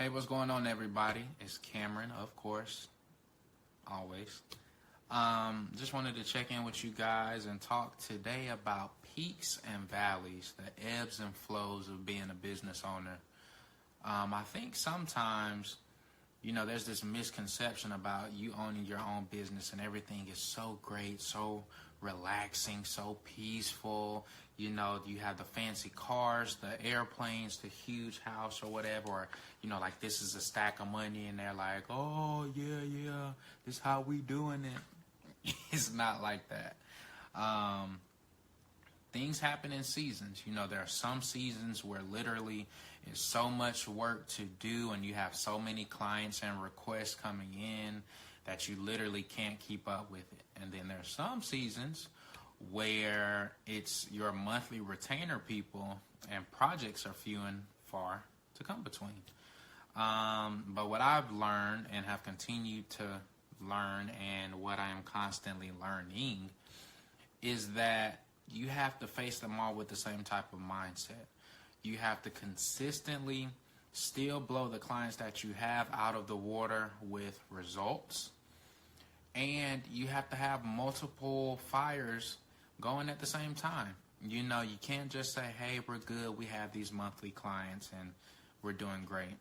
Hey, what's going on, everybody? It's Cameron, of course, always. Just wanted to check in with you guys and talk today about peaks and valleys, the ebbs and flows of being a business owner. I think sometimes, there's this misconception about you owning your own business and everything is so great, so relaxing, so peaceful. You have the fancy cars, the airplanes, the huge house or whatever, or, like this is a stack of money and they're like, oh, yeah, this is how we doing it. It's not like that. Things happen in seasons. There are some seasons where literally it's so much work to do and you have so many clients and requests coming in that you literally can't keep up with it. And then there's some seasons where it's your monthly retainer people and projects are few and far to come between. But what I've learned and have continued to learn, and what I am constantly learning, is that you have to face them all with the same type of mindset. You have to consistently still blow the clients that you have out of the water with results. And you have to have multiple fires going at the same time. You can't just say, hey, we're good, we have these monthly clients and we're doing great.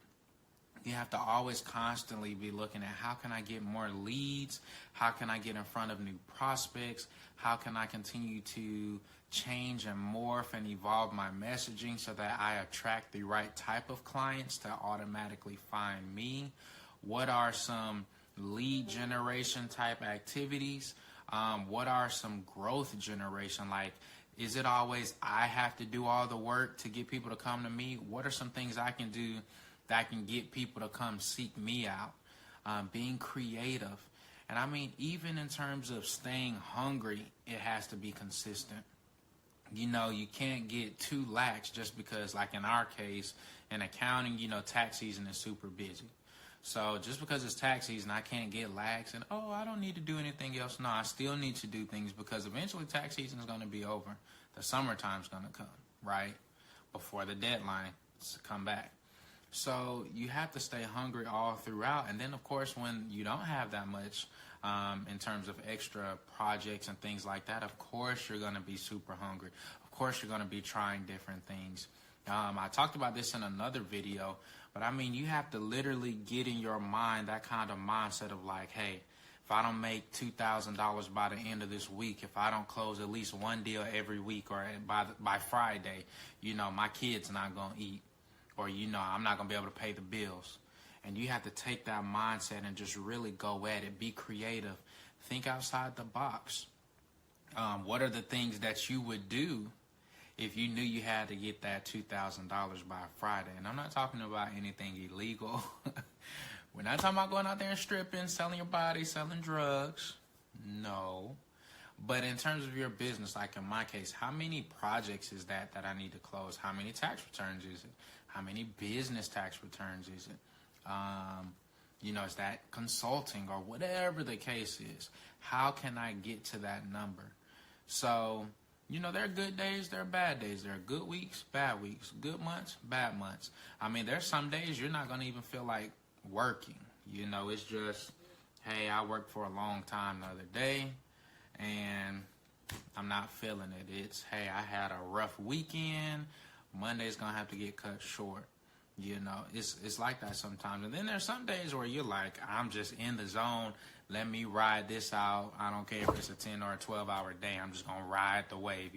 You have to always constantly be looking at how can I get more leads? How can I get in front of new prospects? How can I continue to change and morph and evolve my messaging so that I attract the right type of clients to automatically find me? What are some lead generation type activities? What are some growth generation? Like, is it always I have to do all the work to get people to come to me? What are some things I can do that can get people to come seek me out? Being creative. And I mean, even in terms of staying hungry, it has to be consistent. You can't get too lax just because, like in our case, in accounting, tax season is super busy. So just because it's tax season, I can't get lax and, I don't need to do anything else. No, I still need to do things because eventually tax season is going to be over. The summertime's going to come, right? Before the deadline come back. So you have to stay hungry all throughout. And then, of course, when you don't have that much in terms of extra projects and things like that, of course you're going to be super hungry. Of course you're going to be trying different things. I talked about this in another video, but I mean, you have to literally get in your mind that kind of mindset of like, hey, if I don't make $2,000 by the end of this week, if I don't close at least one deal every week or by Friday, my kid's not going to eat. Or, I'm not going to be able to pay the bills. And you have to take that mindset and just really go at it. Be creative. Think outside the box. What are the things that you would do if you knew you had to get that $2,000 by Friday? And I'm not talking about anything illegal. We're not talking about going out there and stripping, selling your body, selling drugs. No. But in terms of your business, like in my case, how many projects is that I need to close? How many tax returns is it? How many business tax returns is it? Is that consulting or whatever the case is? How can I get to that number? So, there are good days, there are bad days. There are good weeks, bad weeks, good months, bad months. I mean, there's some days you're not going to even feel like working. It's just, hey, I worked for a long time the other day and I'm not feeling it. It's, hey, I had a rough weekend. Monday's going to have to get cut short. It's like that sometimes. And then there's some days where you're like, I'm just in the zone. Let me ride this out. I don't care if it's a 10 or a 12-hour day. I'm just going to ride the wave,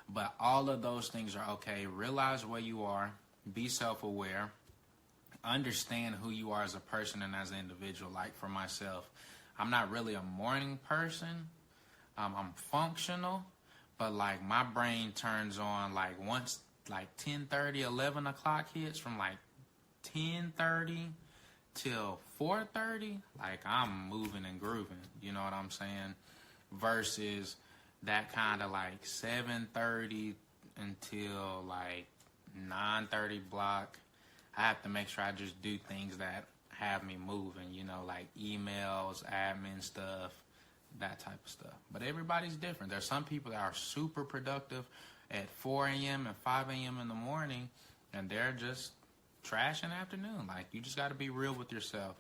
But all of those things are okay. Realize where you are. Be self-aware. Understand who you are as a person and as an individual. Like for myself, I'm not really a morning person. I'm functional. But like my brain turns on like once like 10:30, 11 o'clock hits, from like 10:30 till 4:30, like I'm moving and grooving, you know what I'm saying? Versus that kind of like 7:30 until like 9:30 block. I have to make sure I just do things that have me moving, like emails, admin stuff, that type of stuff. But everybody's different. There's some people that are super productive at 4 a.m. and 5 a.m. in the morning, and they're just trash in the afternoon. Like, you just got to be real with yourself.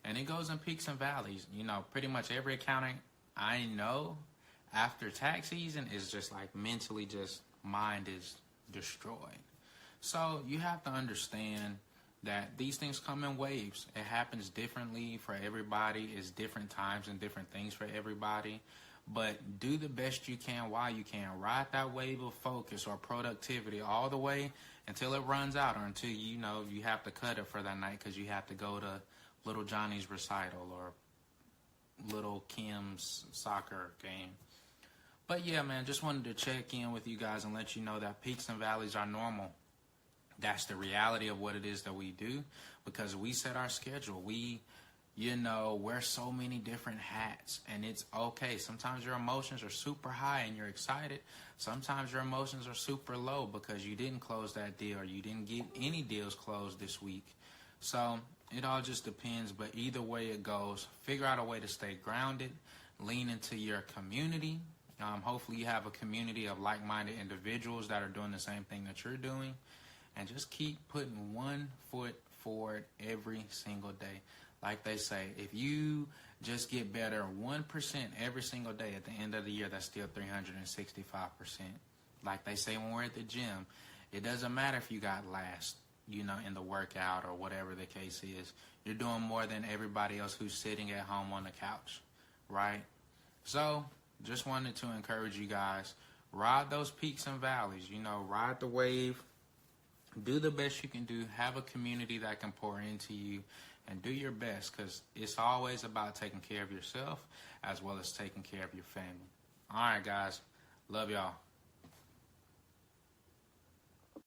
And it goes in peaks and valleys. You know, pretty much every accounting I know after tax season is just like mentally just mind is destroyed. So you have to understand that these things come in waves. It happens differently for everybody. It's different times and different things for everybody. But do the best you can while you can. Ride that wave of focus or productivity all the way until it runs out, or until you know you have to cut it for that night because you have to go to little Johnny's recital or little Kim's soccer game. But yeah, man, just wanted to check in with you guys and let you know that peaks and valleys are normal. That's the reality of what it is that we do, because we set our schedule. We, you know, wear so many different hats, and it's okay. Sometimes your emotions are super high and you're excited. Sometimes your emotions are super low because you didn't close that deal or you didn't get any deals closed this week. So it all just depends, but either way it goes, figure out a way to stay grounded, lean into your community. Hopefully you have a community of like-minded individuals that are doing the same thing that you're doing. And just keep putting one foot forward every single day. Like they say, if you just get better 1% every single day, at the end of the year, that's still 365%. Like they say when we're at the gym, it doesn't matter if you got last, you know, in the workout or whatever the case is. You're doing more than everybody else who's sitting at home on the couch, right? So just wanted to encourage you guys, ride those peaks and valleys, you know, ride the wave. Do the best you can do. Have a community that can pour into you, and do your best, because it's always about taking care of yourself as well as taking care of your family. All right, guys. Love y'all.